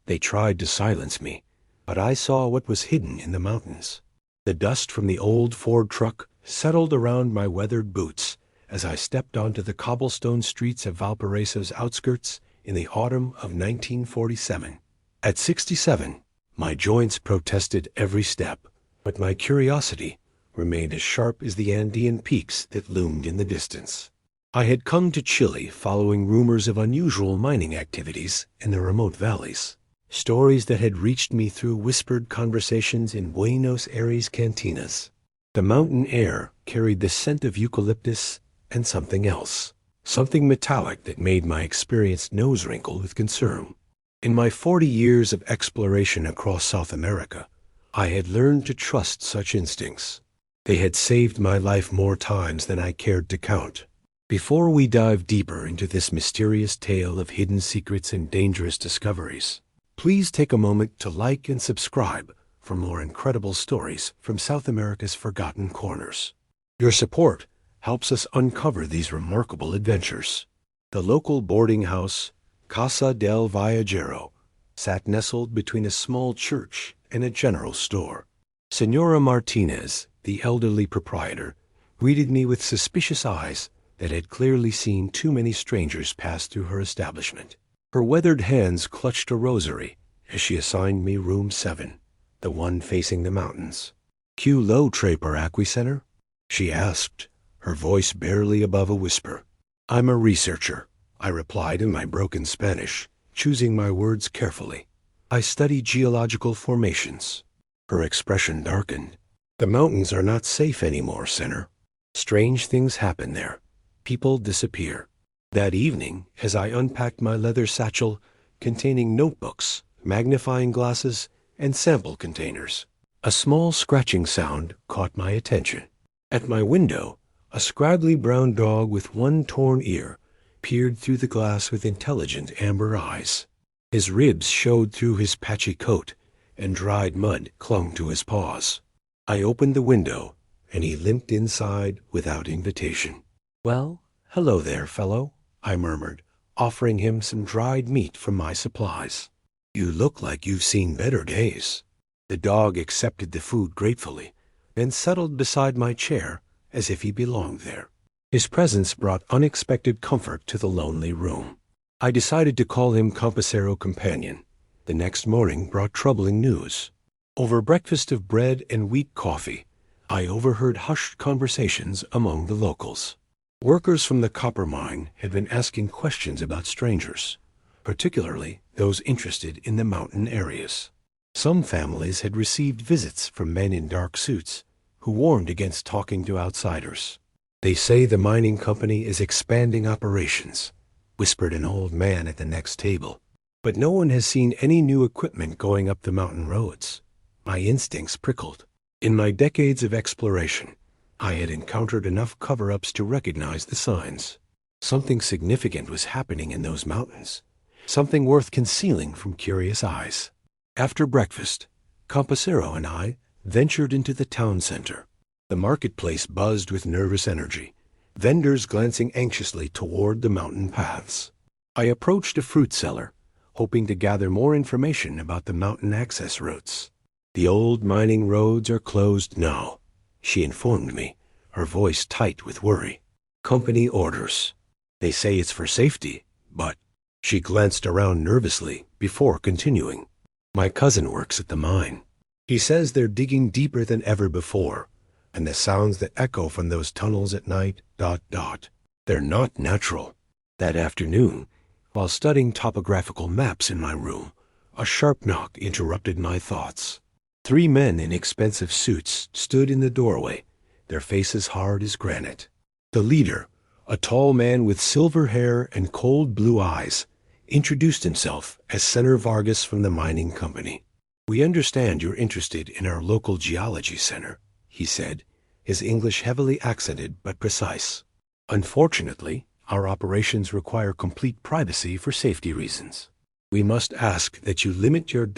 They tried to silence me, but I saw what was hidden in the mountains. The dust from the old Ford truck settled around my weathered boots as I stepped onto the cobblestone streets of Valparaiso's outskirts in the autumn of 1947. At 67, my joints protested every step, but my curiosity remained as sharp as the Andean peaks that loomed in the distance. I had come to Chile following rumors of unusual mining activities in the remote valleys, stories that had reached me through whispered conversations in Buenos Aires cantinas. The mountain air carried the scent of eucalyptus and something else, something metallic that made my experienced nose wrinkle with concern. In my 40 years of exploration across South America, I had learned to trust such instincts. They had saved my life more times than I cared to count. Before we dive deeper into this mysterious tale of hidden secrets and dangerous discoveries, please take a moment to like and subscribe for more incredible stories from South America's forgotten corners. Your support helps us uncover these remarkable adventures. The local boarding house, Casa del Viajero, sat nestled between a small church and a general store. Senora Martinez, the elderly proprietor, greeted me with suspicious eyes that had clearly seen too many strangers pass through her establishment. Her weathered hands clutched a rosary as she assigned me room 7, the one facing the mountains. "Que lo trae por aquí, Center?" she asked, her voice barely above a whisper. "I'm a researcher," I replied in my broken Spanish, choosing my words carefully. "I study geological formations." Her expression darkened. "The mountains are not safe anymore, Center. Strange things happen there. People disappear." That evening, as I unpacked my leather satchel containing notebooks, magnifying glasses, and sample containers, a small scratching sound caught my attention. At my window, a scraggly brown dog with one torn ear peered through the glass with intelligent amber eyes. His ribs showed through his patchy coat, and dried mud clung to his paws. I opened the window, and he limped inside without invitation. "Well, hello there, fellow," I murmured, offering him some dried meat from my supplies. "You look like you've seen better days." The dog accepted the food gratefully, then settled beside my chair as if he belonged there. His presence brought unexpected comfort to the lonely room. I decided to call him Campesero Companion. The next morning brought troubling news. Over breakfast of bread and wheat coffee, I overheard hushed conversations among the locals. Workers from the copper mine had been asking questions about strangers, particularly those interested in the mountain areas. Some families had received visits from men in dark suits who warned against talking to outsiders. "They say the mining company is expanding operations," whispered an old man at the next table. "But no one has seen any new equipment going up the mountain roads." My instincts prickled. In my decades of exploration, I had encountered enough cover-ups to recognize the signs. Something significant was happening in those mountains, something worth concealing from curious eyes. After breakfast, Campesero and I ventured into the town center. The marketplace buzzed with nervous energy, vendors glancing anxiously toward the mountain paths. I approached a fruit seller, hoping to gather more information about the mountain access routes. "The old mining roads are closed now," she informed me, her voice tight with worry. "Company orders. They say it's for safety, but—" She glanced around nervously before continuing. "My cousin works at the mine. He says they're digging deeper than ever before, and the sounds that echo from those tunnels at night, ... they're not natural." That afternoon, while studying topographical maps in my room, a sharp knock interrupted my thoughts. 3 men in expensive suits stood in the doorway, their faces hard as granite. The leader, a tall man with silver hair and cold blue eyes, introduced himself as Senator Vargas from the mining company. "We understand you're interested in our local geology center," he said, his English heavily accented but precise. "Unfortunately, our operations require complete privacy for safety reasons. We must ask that you limit your ...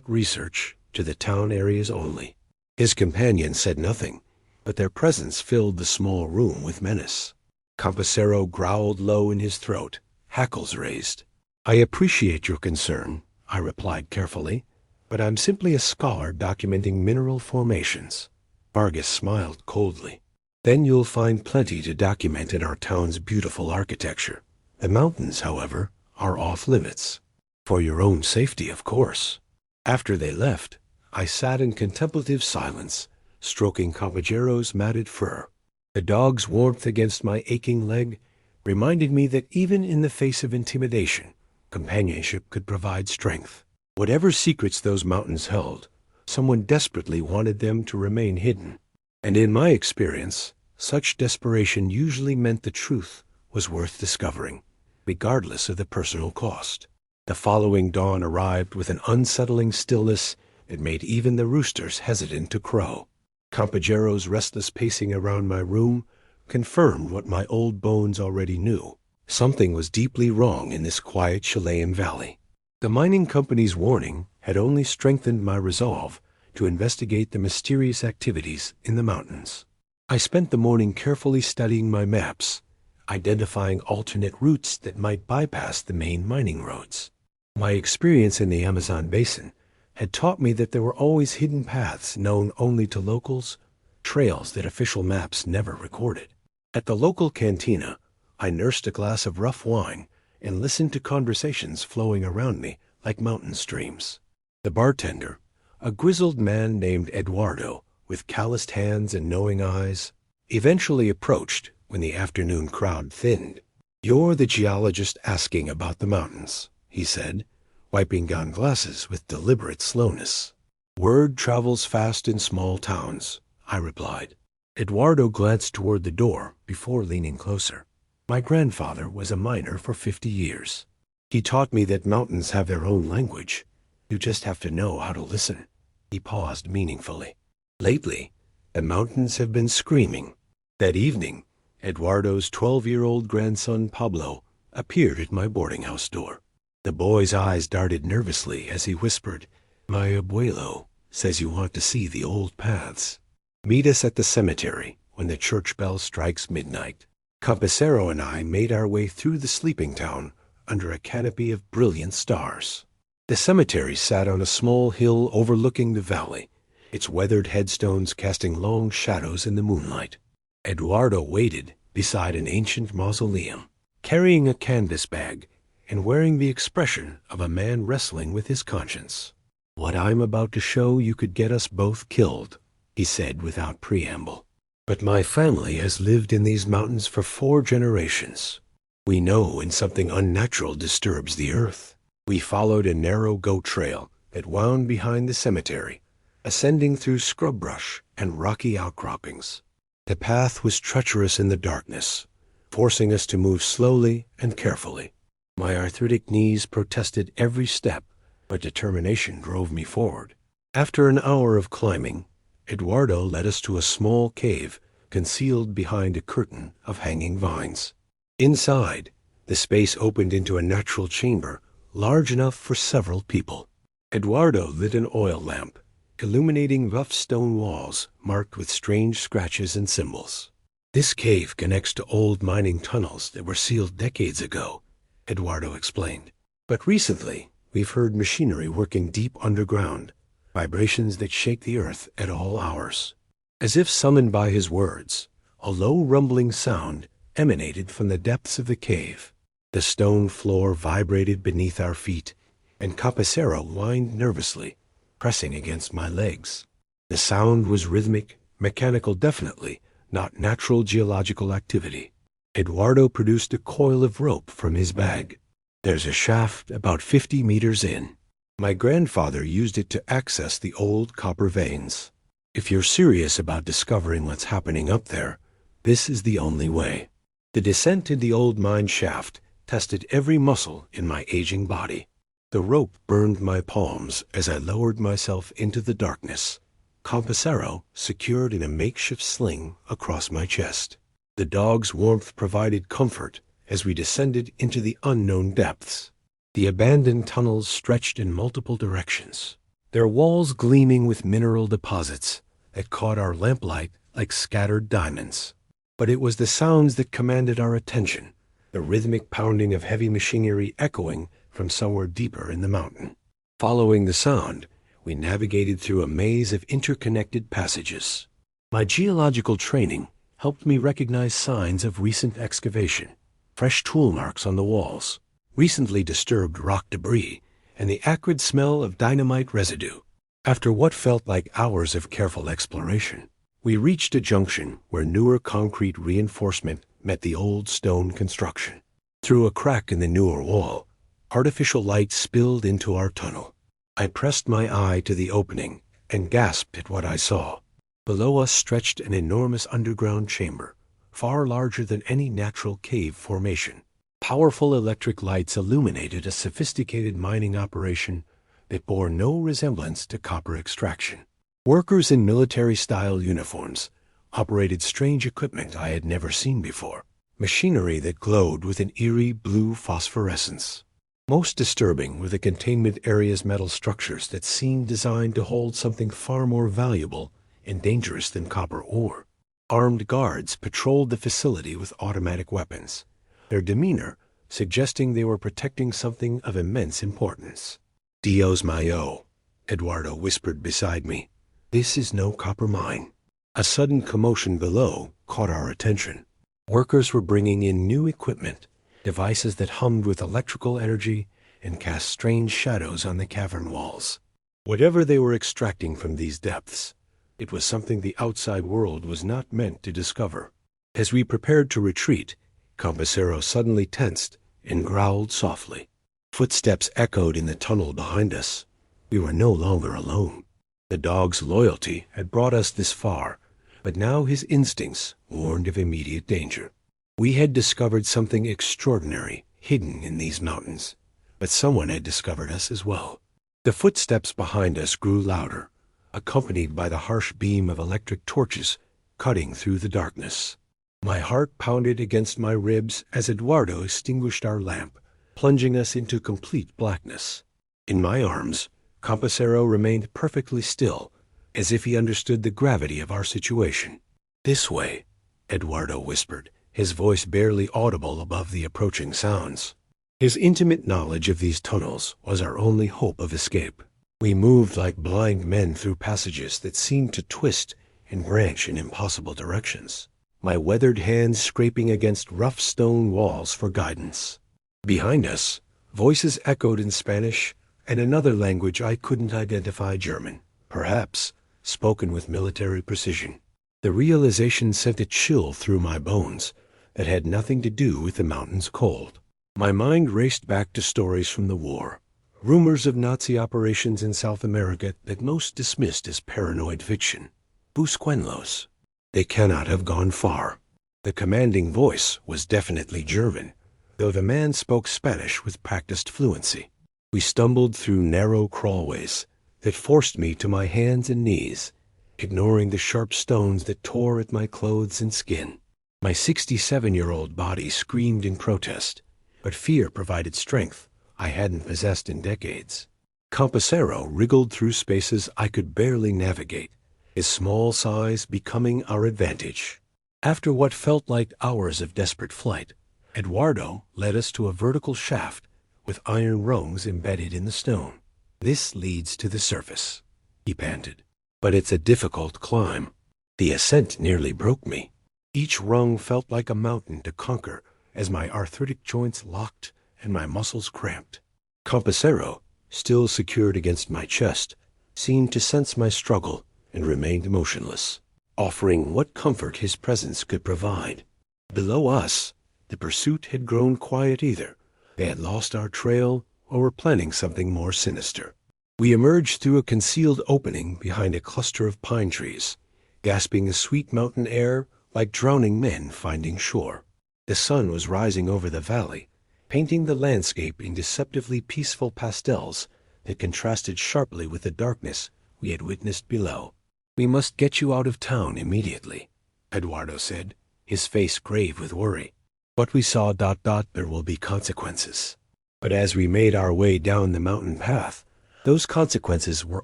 research to the town areas only." His companion said nothing, but their presence filled the small room with menace. Campesero growled low in his throat, hackles raised. "I appreciate your concern," I replied carefully, "but I'm simply a scholar documenting mineral formations." Vargas smiled coldly. "Then you'll find plenty to document in our town's beautiful architecture. The mountains, however, are off limits. For your own safety, of course." After they left, I sat in contemplative silence, stroking Caballero's matted fur. The dog's warmth against my aching leg reminded me that even in the face of intimidation, companionship could provide strength. Whatever secrets those mountains held, someone desperately wanted them to remain hidden. And in my experience, such desperation usually meant the truth was worth discovering, regardless of the personal cost. The following dawn arrived with an unsettling stillness that made even the roosters hesitant to crow. Caballero's restless pacing around my room confirmed what my old bones already knew. Something was deeply wrong in this quiet Chilean valley. The mining company's warning had only strengthened my resolve to investigate the mysterious activities in the mountains. I spent the morning carefully studying my maps, identifying alternate routes that might bypass the main mining roads. My experience in the Amazon basin had taught me that there were always hidden paths known only to locals, trails that official maps never recorded. At the local cantina, I nursed a glass of rough wine and listened to conversations flowing around me like mountain streams. The bartender, a grizzled man named Eduardo, with calloused hands and knowing eyes, eventually approached when the afternoon crowd thinned. "You're the geologist asking about the mountains," he said, wiping down glasses with deliberate slowness. "Word travels fast in small towns," I replied. Eduardo glanced toward the door before leaning closer. "My grandfather was a miner for 50 years. He taught me that mountains have their own language. You just have to know how to listen." He paused meaningfully. "Lately, the mountains have been screaming." That evening, Eduardo's 12-year-old grandson Pablo appeared at my boarding house door. The boy's eyes darted nervously as he whispered, "My abuelo says you want to see the old paths. Meet us at the cemetery when the church bell strikes midnight." Campesero and I made our way through the sleeping town under a canopy of brilliant stars. The cemetery sat on a small hill overlooking the valley, its weathered headstones casting long shadows in the moonlight. Eduardo waited beside an ancient mausoleum, carrying a canvas bag and wearing the expression of a man wrestling with his conscience. "What I'm about to show you could get us both killed," he said without preamble. "But my family has lived in these mountains for 4 generations. We know when something unnatural disturbs the earth." We followed a narrow goat trail that wound behind the cemetery, ascending through scrub brush and rocky outcroppings. The path was treacherous in the darkness, forcing us to move slowly and carefully. My arthritic knees protested every step, but determination drove me forward. After an hour of climbing, Eduardo led us to a small cave concealed behind a curtain of hanging vines. Inside, the space opened into a natural chamber large enough for several people. Eduardo lit an oil lamp, illuminating rough stone walls marked with strange scratches and symbols. "This cave connects to old mining tunnels that were sealed decades ago," Eduardo explained. "But recently, we've heard machinery working deep underground, vibrations that shake the earth at all hours." As if summoned by his words, a low rumbling sound emanated from the depths of the cave. The stone floor vibrated beneath our feet, and Campesero whined nervously, pressing against my legs. The sound was rhythmic, mechanical definitely, not natural geological activity. Eduardo produced a coil of rope from his bag. "There's a shaft about 50 meters in. My grandfather used it to access the old copper veins. If you're serious about discovering what's happening up there, this is the only way." The descent in the old mine shaft tested every muscle in my aging body. The rope burned my palms as I lowered myself into the darkness, Campesero secured in a makeshift sling across my chest. The dog's warmth provided comfort as we descended into the unknown depths. The abandoned tunnels stretched in multiple directions, their walls gleaming with mineral deposits that caught our lamplight like scattered diamonds. But it was the sounds that commanded our attention, the rhythmic pounding of heavy machinery echoing from somewhere deeper in the mountain. Following the sound, we navigated through a maze of interconnected passages. My geological training helped me recognize signs of recent excavation, fresh tool marks on the walls, recently disturbed rock debris, and the acrid smell of dynamite residue. After what felt like hours of careful exploration, we reached a junction where newer concrete reinforcement met the old stone construction. Through a crack in the newer wall, artificial light spilled into our tunnel. I pressed my eye to the opening and gasped at what I saw. Below us stretched an enormous underground chamber, far larger than any natural cave formation. Powerful electric lights illuminated a sophisticated mining operation that bore no resemblance to copper extraction. Workers in military-style uniforms operated strange equipment I had never seen before, machinery that glowed with an eerie blue phosphorescence. Most disturbing were the containment area's metal structures that seemed designed to hold something far more valuable and dangerous than copper ore. Armed guards patrolled the facility with automatic weapons, their demeanor suggesting they were protecting something of immense importance. Dios mío, Eduardo whispered beside me. This is no copper mine. A sudden commotion below caught our attention. Workers were bringing in new equipment, devices that hummed with electrical energy and cast strange shadows on the cavern walls. Whatever they were extracting from these depths, it was something the outside world was not meant to discover. As we prepared to retreat, Campesero suddenly tensed and growled softly. Footsteps echoed in the tunnel behind us. We were no longer alone. The dog's loyalty had brought us this far, but now his instincts warned of immediate danger. We had discovered something extraordinary hidden in these mountains, but someone had discovered us as well. The footsteps behind us grew louder, accompanied by the harsh beam of electric torches cutting through the darkness. My heart pounded against my ribs as Eduardo extinguished our lamp, plunging us into complete blackness. In my arms, Campesero remained perfectly still, as if he understood the gravity of our situation. "This way," Eduardo whispered, his voice barely audible above the approaching sounds. His intimate knowledge of these tunnels was our only hope of escape. We moved like blind men through passages that seemed to twist and branch in impossible directions, my weathered hands scraping against rough stone walls for guidance. Behind us, voices echoed in Spanish and another language I couldn't identify, German, perhaps spoken with military precision. The realization sent a chill through my bones that had nothing to do with the mountain's cold. My mind raced back to stories from the war, rumors of Nazi operations in South America that most dismissed as paranoid fiction. Busquenlos. They cannot have gone far. The commanding voice was definitely German, though the man spoke Spanish with practiced fluency. We stumbled through narrow crawlways that forced me to my hands and knees, ignoring the sharp stones that tore at my clothes and skin. My 67-year-old body screamed in protest, but fear provided strength I hadn't possessed in decades. Campesero wriggled through spaces I could barely navigate, his small size becoming our advantage. After what felt like hours of desperate flight, Eduardo led us to a vertical shaft with iron rungs embedded in the stone. "This leads to the surface," he panted. "But it's a difficult climb. The ascent nearly broke me." Each rung felt like a mountain to conquer as my arthritic joints locked and my muscles cramped. Campesero, still secured against my chest, seemed to sense my struggle and remained motionless, offering what comfort his presence could provide. Below us, the pursuit had grown quiet either. They had lost our trail or were planning something more sinister. We emerged through a concealed opening behind a cluster of pine trees, gasping the sweet mountain air like drowning men finding shore. The sun was rising over the valley, painting the landscape in deceptively peaceful pastels that contrasted sharply with the darkness we had witnessed below. "We must get you out of town immediately," Eduardo said, his face grave with worry. "What we saw... there will be consequences." But as we made our way down the mountain path, those consequences were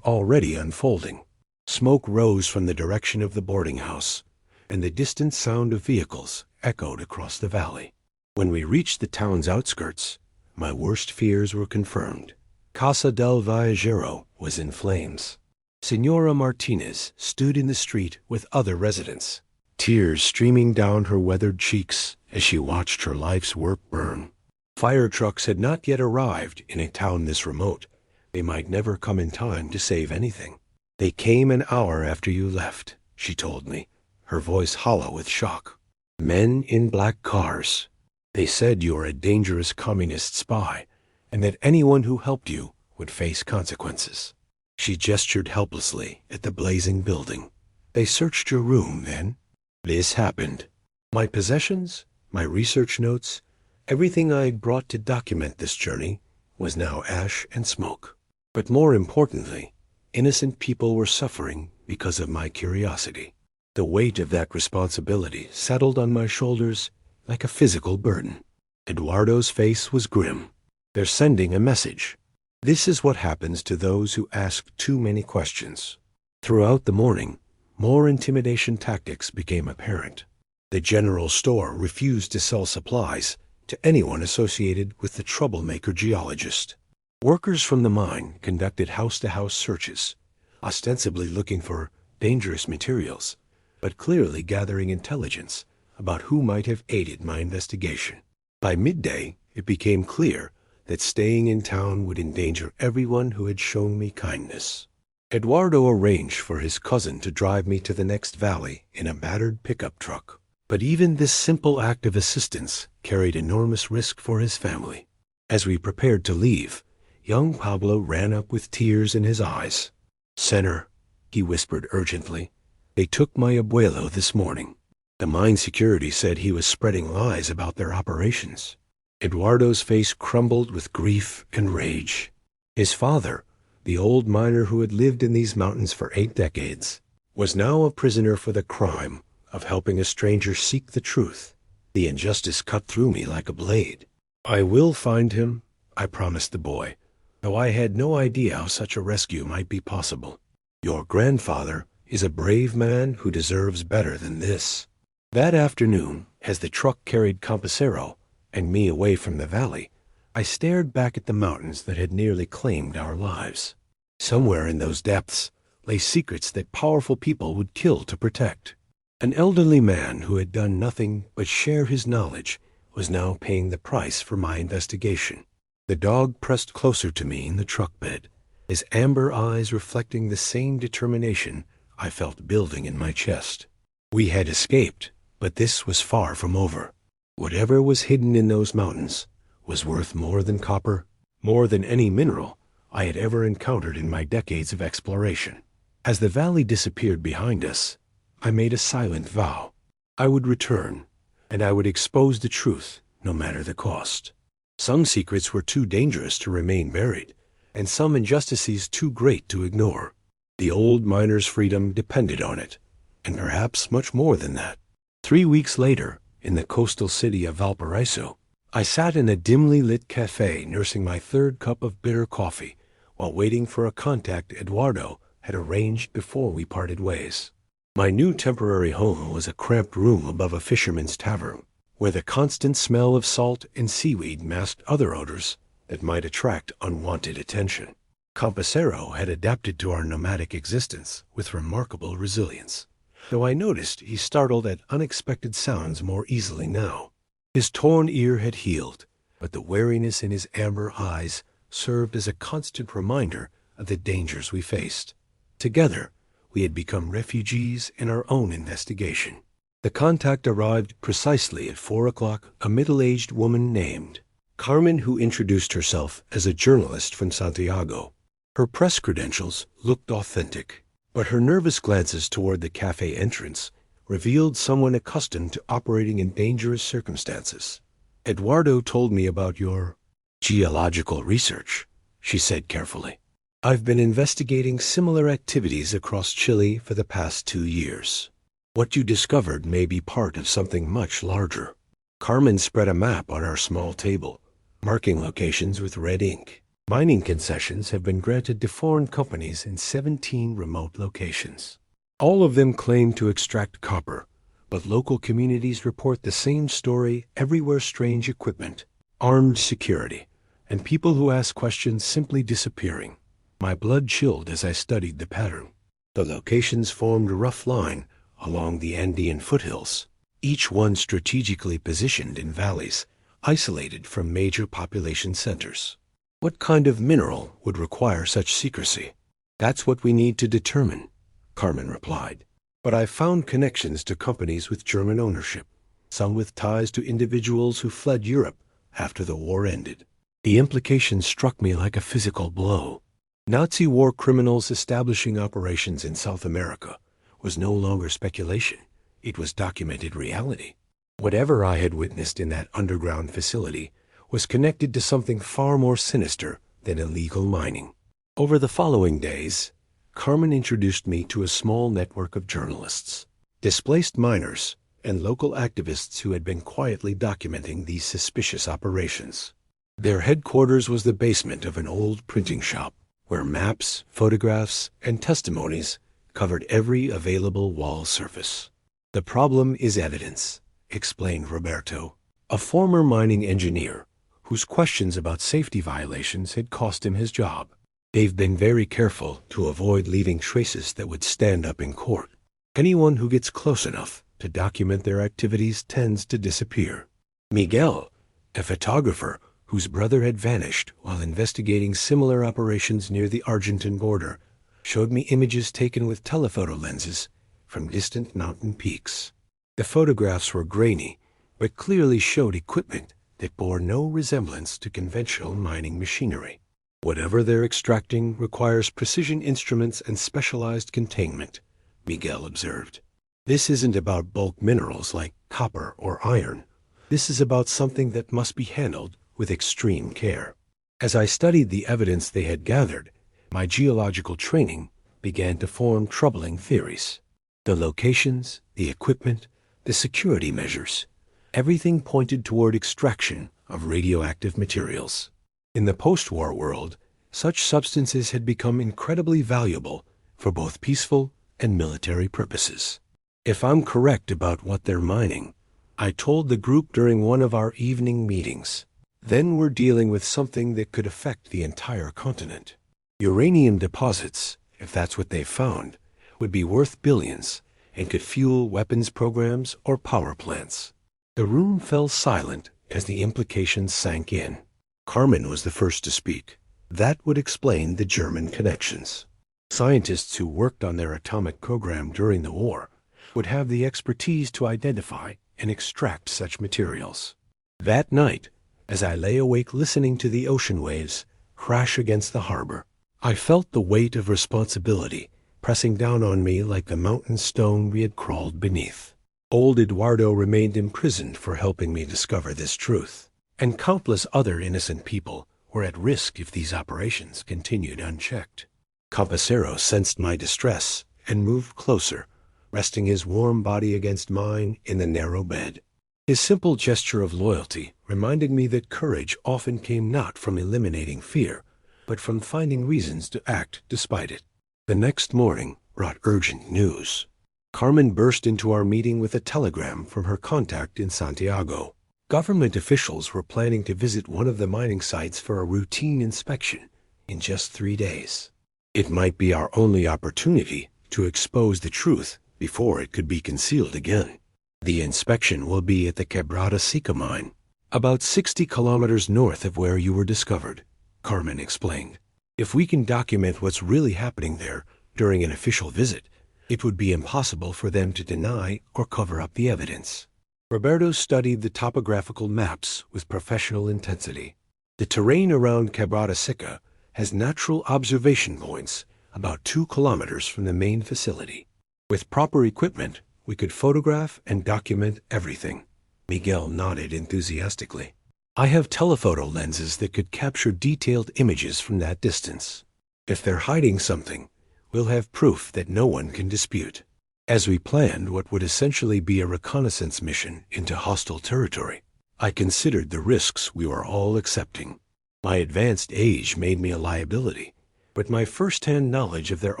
already unfolding. Smoke rose from the direction of the boarding house, and the distant sound of vehicles echoed across the valley. When we reached the town's outskirts, my worst fears were confirmed. Casa del Viajero was in flames. Senora Martinez stood in the street with other residents, tears streaming down her weathered cheeks as she watched her life's work burn. Fire trucks had not yet arrived in a town this remote. They might never come in time to save anything. They came an hour after you left, she told me, her voice hollow with shock. Men in black cars. They said you were a dangerous communist spy, and that anyone who helped you would face consequences. She gestured helplessly at the blazing building. They searched your room, then? This happened. My possessions, my research notes, everything I had brought to document this journey was now ash and smoke. But more importantly, innocent people were suffering because of my curiosity. The weight of that responsibility settled on my shoulders like a physical burden. Eduardo's face was grim. They're sending a message. This is what happens to those who ask too many questions. Throughout the morning, more intimidation tactics became apparent. The general store refused to sell supplies to anyone associated with the troublemaker geologist. Workers from the mine conducted house-to-house searches, ostensibly looking for dangerous materials, but clearly gathering intelligence about who might have aided my investigation. By midday, it became clear that staying in town would endanger everyone who had shown me kindness. Eduardo arranged for his cousin to drive me to the next valley in a battered pickup truck. But even this simple act of assistance carried enormous risk for his family. As we prepared to leave, young Pablo ran up with tears in his eyes. "Senor," he whispered urgently, "they took my abuelo this morning. The mine security said he was spreading lies about their operations." Eduardo's face crumbled with grief and rage. His father, the old miner who had lived in these mountains for 8 decades, was now a prisoner for the crime of helping a stranger seek the truth. The injustice cut through me like a blade. "I will find him," I promised the boy, though I had no idea how such a rescue might be possible. "Your grandfather is a brave man who deserves better than this." That afternoon, as the truck carried Campesero and me away from the valley, I stared back at the mountains that had nearly claimed our lives. Somewhere in those depths lay secrets that powerful people would kill to protect. An elderly man who had done nothing but share his knowledge was now paying the price for my investigation. The dog pressed closer to me in the truck bed, his amber eyes reflecting the same determination I felt building in my chest. We had escaped, but this was far from over. Whatever was hidden in those mountains was worth more than copper, more than any mineral I had ever encountered in my decades of exploration. As the valley disappeared behind us, I made a silent vow. I would return, and I would expose the truth, no matter the cost. Some secrets were too dangerous to remain buried, and some injustices too great to ignore. The old miner's freedom depended on it, and perhaps much more than that. 3 weeks later, in the coastal city of Valparaiso, I sat in a dimly lit cafe nursing my 3rd cup of bitter coffee while waiting for a contact Eduardo had arranged before we parted ways. My new temporary home was a cramped room above a fisherman's tavern, where the constant smell of salt and seaweed masked other odors that might attract unwanted attention. Campesero had adapted to our nomadic existence with remarkable resilience, though I noticed he startled at unexpected sounds more easily now. His torn ear had healed, but the wariness in his amber eyes served as a constant reminder of the dangers we faced. Together, we had become refugees in our own investigation. The contact arrived precisely at 4 o'clock, a middle-aged woman named Carmen, who introduced herself as a journalist from Santiago. Her press credentials looked authentic, but her nervous glances toward the cafe entrance revealed someone accustomed to operating in dangerous circumstances. "Eduardo told me about your geological research," she said carefully. "I've been investigating similar activities across Chile for the past 2 years. What you discovered may be part of something much larger." Carmen spread a map on our small table, marking locations with red ink. Mining concessions have been granted to foreign companies in 17 remote locations. All of them claim to extract copper, but local communities report the same story everywhere: strange equipment, armed security, and people who ask questions simply disappearing. My blood chilled as I studied the pattern. The locations formed a rough line along the Andean foothills, each one strategically positioned in valleys, isolated from major population centers. What kind of mineral would require such secrecy? That's what we need to determine, Carmen replied. But I found connections to companies with German ownership, some with ties to individuals who fled Europe after the war ended. The implication struck me like a physical blow. Nazi war criminals establishing operations in South America was no longer speculation. It was documented reality. Whatever I had witnessed in that underground facility was connected to something far more sinister than illegal mining. Over the following days, Carmen introduced me to a small network of journalists, displaced miners, and local activists who had been quietly documenting these suspicious operations. Their headquarters was the basement of an old printing shop, where maps, photographs, and testimonies covered every available wall surface. The problem is evidence, explained Roberto, a former mining engineer whose questions about safety violations had cost him his job. They've been very careful to avoid leaving traces that would stand up in court. Anyone who gets close enough to document their activities tends to disappear. Miguel, a photographer whose brother had vanished while investigating similar operations near the Argentine border, showed me images taken with telephoto lenses from distant mountain peaks. The photographs were grainy, but clearly showed equipment that bore no resemblance to conventional mining machinery. Whatever they're extracting requires precision instruments and specialized containment, Miguel observed. This isn't about bulk minerals like copper or iron. This is about something that must be handled with extreme care. As I studied the evidence they had gathered, my geological training began to form troubling theories. The locations, the equipment, the security measures, everything pointed toward extraction of radioactive materials. In the post-war world, such substances had become incredibly valuable for both peaceful and military purposes. If I'm correct about what they're mining, I told the group during one of our evening meetings, then we're dealing with something that could affect the entire continent. Uranium deposits, if that's what they found, would be worth billions and could fuel weapons programs or power plants. The room fell silent as the implications sank in. Carmen was the first to speak. That would explain the German connections. Scientists who worked on their atomic program during the war would have the expertise to identify and extract such materials. That night, as I lay awake listening to the ocean waves crash against the harbor, I felt the weight of responsibility pressing down on me like the mountain stone we had crawled beneath. Old Eduardo remained imprisoned for helping me discover this truth, and countless other innocent people were at risk if these operations continued unchecked. Campesero sensed my distress and moved closer, resting his warm body against mine in the narrow bed. His simple gesture of loyalty reminded me that courage often came not from eliminating fear, but from finding reasons to act despite it. The next morning brought urgent news. Carmen burst into our meeting with a telegram from her contact in Santiago. Government officials were planning to visit one of the mining sites for a routine inspection in just 3 days. It might be our only opportunity to expose the truth before it could be concealed again. The inspection will be at the Quebrada Seca mine, about 60 kilometers north of where you were discovered, Carmen explained. If we can document what's really happening there during an official visit, it would be impossible for them to deny or cover up the evidence. Roberto studied the topographical maps with professional intensity. The terrain around Quebrada Seca has natural observation points about 2 kilometers from the main facility. With proper equipment, we could photograph and document everything. Miguel nodded enthusiastically. I have telephoto lenses that could capture detailed images from that distance. If they're hiding something, we'll have proof that no one can dispute. As we planned what would essentially be a reconnaissance mission into hostile territory, I considered the risks we were all accepting. My advanced age made me a liability, but my first-hand knowledge of their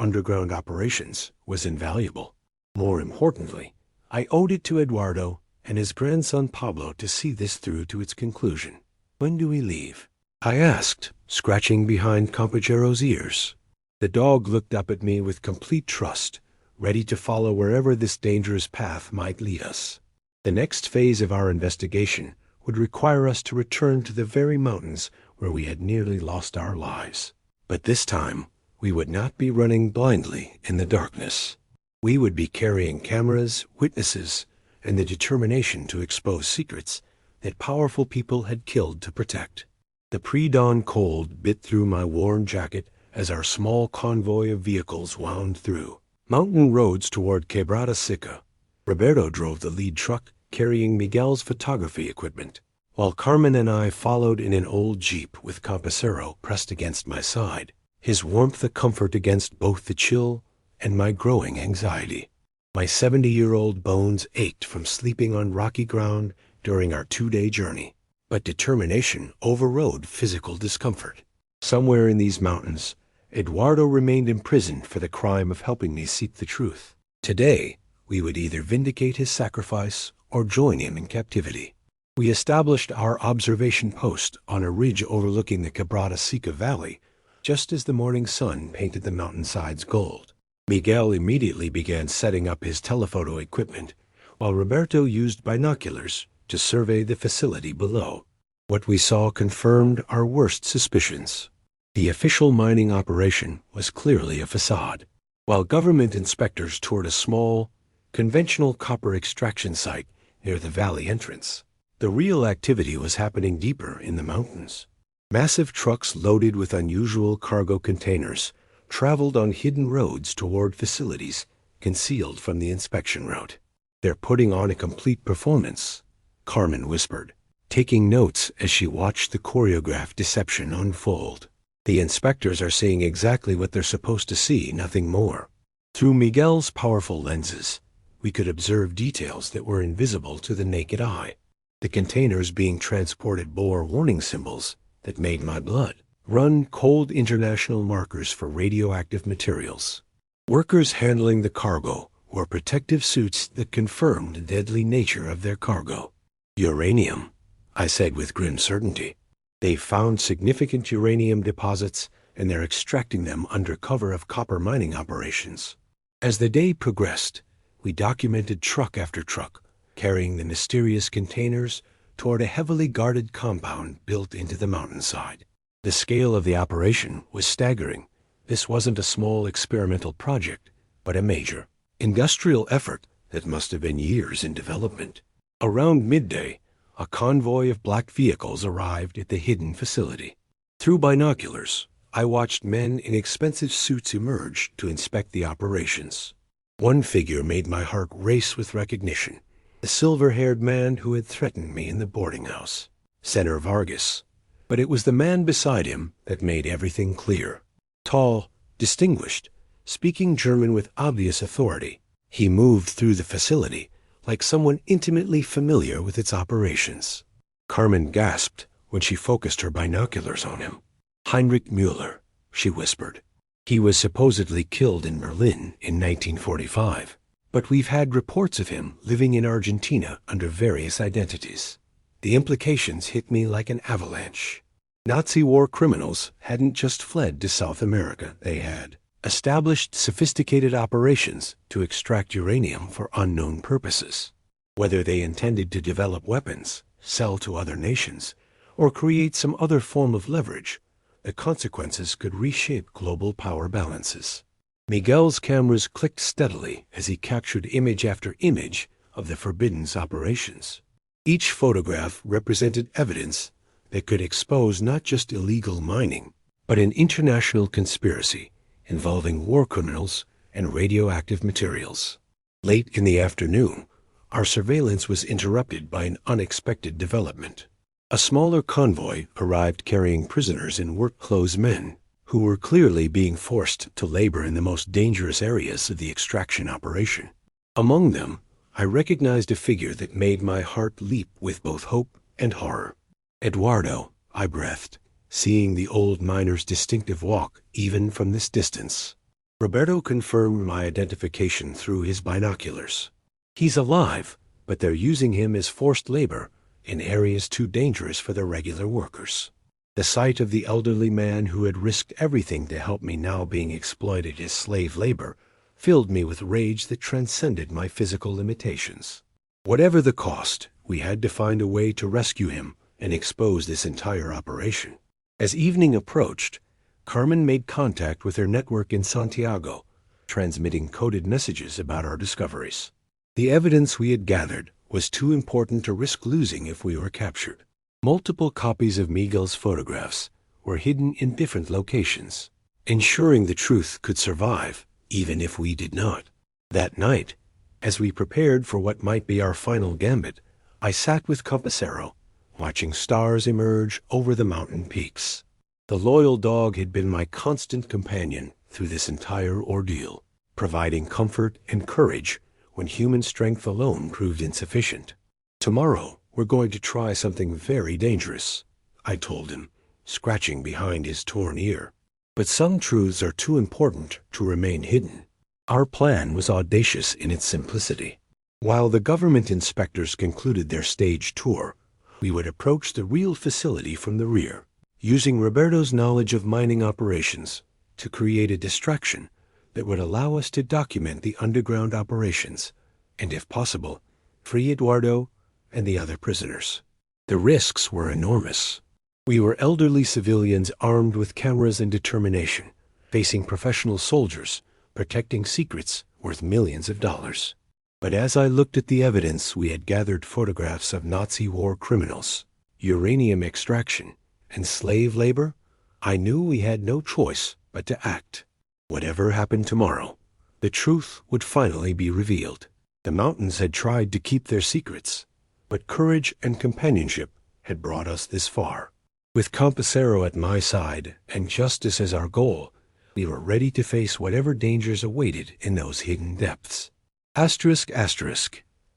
underground operations was invaluable. More importantly, I owed it to Eduardo and his grandson Pablo to see this through to its conclusion. When do we leave? I asked, scratching behind Compachero's ears. The dog looked up at me with complete trust, ready to follow wherever this dangerous path might lead us. The next phase of our investigation would require us to return to the very mountains where we had nearly lost our lives. But this time, we would not be running blindly in the darkness. We would be carrying cameras, witnesses, and the determination to expose secrets that powerful people had killed to protect. The pre-dawn cold bit through my worn jacket as our small convoy of vehicles wound through mountain roads toward Quebrada Seca. Roberto drove the lead truck, carrying Miguel's photography equipment, while Carmen and I followed in an old Jeep with Campesero pressed against my side, his warmth a comfort against both the chill and my growing anxiety. My 70-year-old bones ached from sleeping on rocky ground during our 2-day journey, but determination overrode physical discomfort. Somewhere in these mountains, Eduardo remained imprisoned for the crime of helping me seek the truth. Today, we would either vindicate his sacrifice or join him in captivity. We established our observation post on a ridge overlooking the Quebrada Seca Valley, just as the morning sun painted the mountainsides gold. Miguel immediately began setting up his telephoto equipment, while Roberto used binoculars to survey the facility below. What we saw confirmed our worst suspicions. The official mining operation was clearly a facade. While government inspectors toured a small, conventional copper extraction site near the valley entrance, the real activity was happening deeper in the mountains. Massive trucks loaded with unusual cargo containers traveled on hidden roads toward facilities concealed from the inspection route. "They're putting on a complete performance," Carmen whispered, taking notes as she watched the choreographed deception unfold. "The inspectors are seeing exactly what they're supposed to see, nothing more." Through Miguel's powerful lenses, we could observe details that were invisible to the naked eye. The containers being transported bore warning symbols that made my blood run cold. International markers for radioactive materials. Workers handling the cargo wore protective suits that confirmed the deadly nature of their cargo. "Uranium," I said with grim certainty. "They found significant uranium deposits, and they're extracting them under cover of copper mining operations." As the day progressed, we documented truck after truck, carrying the mysterious containers toward a heavily guarded compound built into the mountainside. The scale of the operation was staggering. This wasn't a small experimental project, but a major industrial effort that must have been years in development. Around midday, a convoy of black vehicles arrived at the hidden facility. Through binoculars, I watched men in expensive suits emerge to inspect the operations. One figure made my heart race with recognition: the silver-haired man who had threatened me in the boarding house, Senator Vargas. But it was the man beside him that made everything clear. Tall, distinguished, speaking German with obvious authority, he moved through the facility like someone intimately familiar with its operations. Carmen gasped when she focused her binoculars on him. "Heinrich Müller," she whispered. "He was supposedly killed in Berlin in 1945, but we've had reports of him living in Argentina under various identities." The implications hit me like an avalanche. Nazi war criminals hadn't just fled to South America. They had established sophisticated operations to extract uranium for unknown purposes. Whether they intended to develop weapons, sell to other nations, or create some other form of leverage, the consequences could reshape global power balances. Miguel's cameras clicked steadily as he captured image after image of the Forbidden's operations. Each photograph represented evidence that could expose not just illegal mining, but an international conspiracy involving war criminals and radioactive materials. Late in the afternoon, our surveillance was interrupted by an unexpected development. A smaller convoy arrived carrying prisoners in work clothes, men who were clearly being forced to labor in the most dangerous areas of the extraction operation. Among them, I recognized a figure that made my heart leap with both hope and horror. "Eduardo," I breathed, seeing the old miner's distinctive walk even from this distance. Roberto confirmed my identification through his binoculars. "He's alive, but they're using him as forced labor in areas too dangerous for the regular workers." The sight of the elderly man who had risked everything to help me now being exploited as slave labor filled me with rage that transcended my physical limitations. Whatever the cost, we had to find a way to rescue him and expose this entire operation. As evening approached, Carmen made contact with her network in Santiago, transmitting coded messages about our discoveries. The evidence we had gathered was too important to risk losing if we were captured. Multiple copies of Miguel's photographs were hidden in different locations, ensuring the truth could survive even if we did not. That night, as we prepared for what might be our final gambit, I sat with Campesero, watching stars emerge over the mountain peaks. The loyal dog had been my constant companion through this entire ordeal, providing comfort and courage when human strength alone proved insufficient. Tomorrow, we're going to try something very dangerous, I told him, scratching behind his torn ear. But some truths are too important to remain hidden. Our plan was audacious in its simplicity. While the government inspectors concluded their stage tour, we would approach the real facility from the rear, using Roberto's knowledge of mining operations to create a distraction that would allow us to document the underground operations and, if possible, free Eduardo and the other prisoners. The risks were enormous. We were elderly civilians armed with cameras and determination, facing professional soldiers, protecting secrets worth millions of dollars. But as I looked at the evidence, we had gathered photographs of Nazi war criminals, uranium extraction, and slave labor. I knew we had no choice but to act. Whatever happened tomorrow, the truth would finally be revealed. The mountains had tried to keep their secrets, but courage and companionship had brought us this far. With Campesero at my side and justice as our goal, we were ready to face whatever dangers awaited in those hidden depths. ***.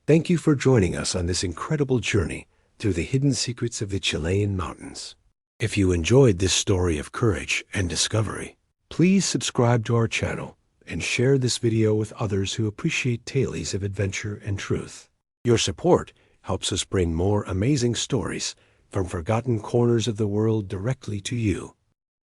Thank you for joining us on this incredible journey through the hidden secrets of the Chilean mountains. If you enjoyed this story of courage and discovery, please subscribe to our channel and share this video with others who appreciate tales of adventure and truth. Your support helps us bring more amazing stories from forgotten corners of the world directly to you.